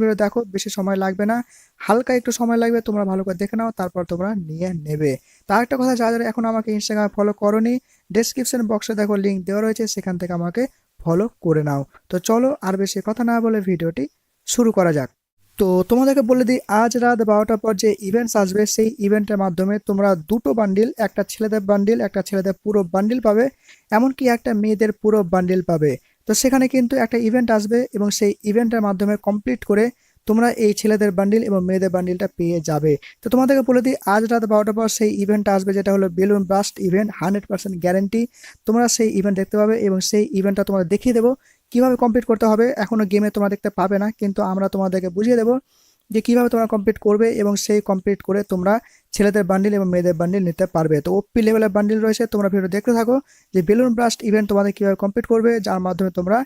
Video দেখো, বেশি সময় লাগবে না, হালকা একটু সময় লাগবে, তোমরা ভালো করে দেখে নাও, তারপর তোমরা নিয়ে নেবে। তার একটা কথা, যারা যারা এখন আমাকে ইনস্টাগ্রামে ফলো করোনি, ডেসক্রিপশন বক্সে দেখো লিঙ্ক দেওয়া রয়েছে, সেখান থেকে আমাকে ফলো করে নাও। তো চলো আর বেশি কথা না বলে ভিডিওটি শুরু করা যাক। তো তোমাদেরকে বলে দিই, আজ রাত 12টার পর যে ইভেন্টস আসবে, সেই ইভেন্টের মাধ্যমে তোমরা দুটো বান্ডিল, একটা ছেলেদের বান্ডিল, একটা ছেলেদের পুরো বান্ডিল পাবে, এমনকি একটা মেয়েদের পুরো বান্ডিল পাবে। তো সেখানে কিন্তু একটা ইভেন্ট আসবে এবং সেই ইভেন্টের মাধ্যমে কমপ্লিট করে তোমরা এই ছেলেদের বান্ডিল এবং মেয়েদের বান্ডিলটা পেয়ে যাবে। তো তোমাদেরকে বলে দিই, আজ রাত 12টার পর সেই ইভেন্টটা আসবে, যেটা হলো বেলুন ব্লাস্ট ইভেন্ট, 100% গ্যারেন্টি তোমরা সেই ইভেন্ট দেখতে পাবে। এবং সেই ইভেন্টটা তোমাদের দেখিয়ে দেবো কিভাবে কমপ্লিট করতে হবে। এখনো গেমে তোমরা দেখতে পাবে না, কিন্তু আমরা তোমাদেরকে বুঝিয়ে দেবো যে কিভাবে তোমরা কমপ্লিট করবে, এবং সেই কমপ্লিট করে তোমরা ছেলেদের বান্ডিল এবং মেয়েদের বান্ডিল নিতে পারবে। তো ওপি লেভেলের বান্ডিল রয়েছে, তোমরা ভিডিও দেখতে থাকো যে বেলুন ব্লাস্ট ইভেন্ট তোমাদের কিভাবে কমপ্লিট করবে, যার মাধ্যমে তোমরা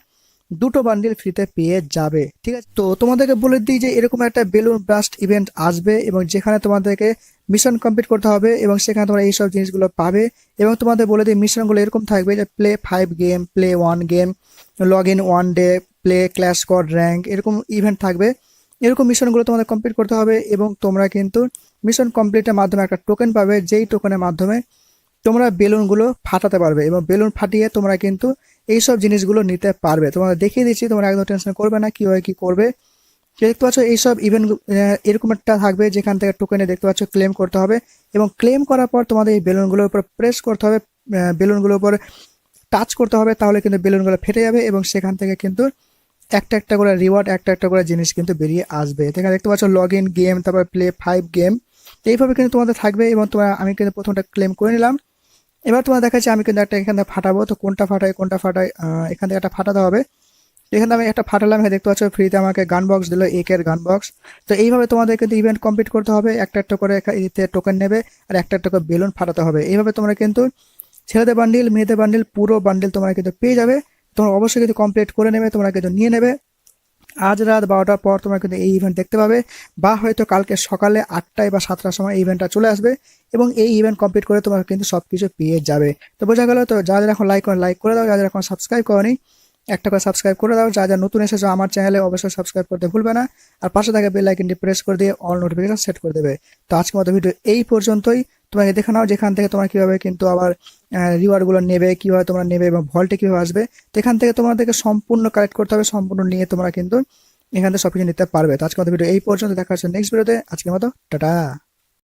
দুটো বান্ডিল ফ্রিতে পেয়ে যাবে। ঠিক আছে, তো তোমাদেরকে বলে দিই যে এরকম একটা বেলুন ব্লাস্ট ইভেন্ট আসবে, এবং যেখানে তোমাদেরকে মিশন কমপ্লিট করতে হবে, এবং সেখানে তোমরা এইসব জিনিসগুলো পাবে। এবং তোমাদের বলে দিই, মিশনগুলো এরকম থাকবে যে play 5 game, play 1 game, log in 1 day, play clash squad rank, এরকম ইভেন্ট থাকবে। এরকম মিশনগুলো তোমাদের কমপ্লিট করতে হবে, এবং তোমরা কিন্তু মিশন কমপ্লিটের মাধ্যমে একটা টোকেন পাবে, যেই টোকেনের মাধ্যমে তোমরা বেলুনগুলো ফাটাতে পারবে, এবং বেলুন ফাটিয়ে তোমরা কিন্তু এইসব জিনিসগুলো নিতে পারবে। তোমরা দেখিয়ে দিচ্ছি, তোমরা একদম টেনশন করবে না কীভাবে কী করবে। দেখতে পাচ্ছ এইসব ইভেন্ট এরকম একটা থাকবে, যেখান থেকে টোকেনে দেখতে পাচ্ছ ক্লেম করতে হবে, এবং ক্লেম করার পর তোমাদের এই বেলুনগুলোর উপর প্রেস করতে হবে, বেলুনগুলোর উপর টাচ করতে হবে, তাহলে কিন্তু বেলুনগুলো ফেটে যাবে, এবং সেখান থেকে কিন্তু একটা একটা করে রিওয়ার্ড, একটা একটা করে জিনিস কিন্তু বেরিয়ে আসবে। এখানে দেখতে পাচ্ছ লগ ইন গেম, তারপর প্লে 5 গেম, এইভাবে কিন্তু তোমাদের থাকবে। এবং আমি কিন্তু প্রথমটা ক্লেম করে নিলাম। এবার তোমার দেখাচ্ছি আমি কিন্তু একটা এখানে ফাটাবো। তো কোনটা ফাটাই এখান থেকে একটা ফাটাতে হবে। এখানে আমি একটা ফাটালাম, এখানে দেখতে পাচ্ছ ফ্রিতে আমাকে গান বক্স দিল, একের গান বক্স। তো এইভাবে তোমাদের কিন্তু ইভেন্ট কমপ্লিট করতে হবে, একটা একটা করে এতে টোকেন নেবে, আর একটা একটা করে বেলুন ফাটাতে হবে। এইভাবে তোমরা কিন্তু ছেলেদের বান্ডিল, মেয়েদের বান্ডিল, পুরো বান্ডিল তোমরা কিন্তু পেয়ে যাবে। তোমরা অবশ্যই কিন্তু কমপ্লিট করে নেবে, তোমরা কিন্তু নিয়ে নেবে। আজ রাত 12টার পর তোমরা কিন্তু এই ইভেন্ট দেখতে পাবে, বা হয়তো কালকে সকালে 8টায় বা 7টার সময় এই ইভেন্টটা চলে আসবে, এবং এই ইভেন্ট কমপ্লিট করে তোমরা কিন্তু সবকিছু পেয়ে যাবে। তো বোঝা গেল। তো যারা এখন লাইক করে দাও, যারা এখন সাবস্ক্রাইব করনি একটা করে সাবস্ক্রাইব করে দাও, যা যা নতুন এসেছো আমার চ্যানেলে অবশ্যই সাবস্ক্রাইব করতে ভুলবে না, আর পাশে থাকা বেল আইকনটি প্রেস করে দিয়ে অল নোটিফিকেশন সেট করে দেবে। তো আজকের মতো ভিডিও এই পর্যন্তই। তোমাকে দেখে নাও যেখান থেকে তোমরা কিভাবে কিন্তু আবার রিওয়ার্ডগুলো নেবে, কিভাবে তোমরা নেবে, এবং ভল্টে কিভাবে আসবে। তো এখান থেকে তোমাদেরকে সম্পূর্ণ কালেক্ট করতে হবে, সম্পূর্ণ নিয়ে তোমরা কিন্তু এখান থেকে সবকিছু নিতে পারবে। তো আজকের মতো ভিডিও এই পর্যন্ত, দেখা হচ্ছে নেক্সট ভিডিওতে। আজকের মতো টাটা।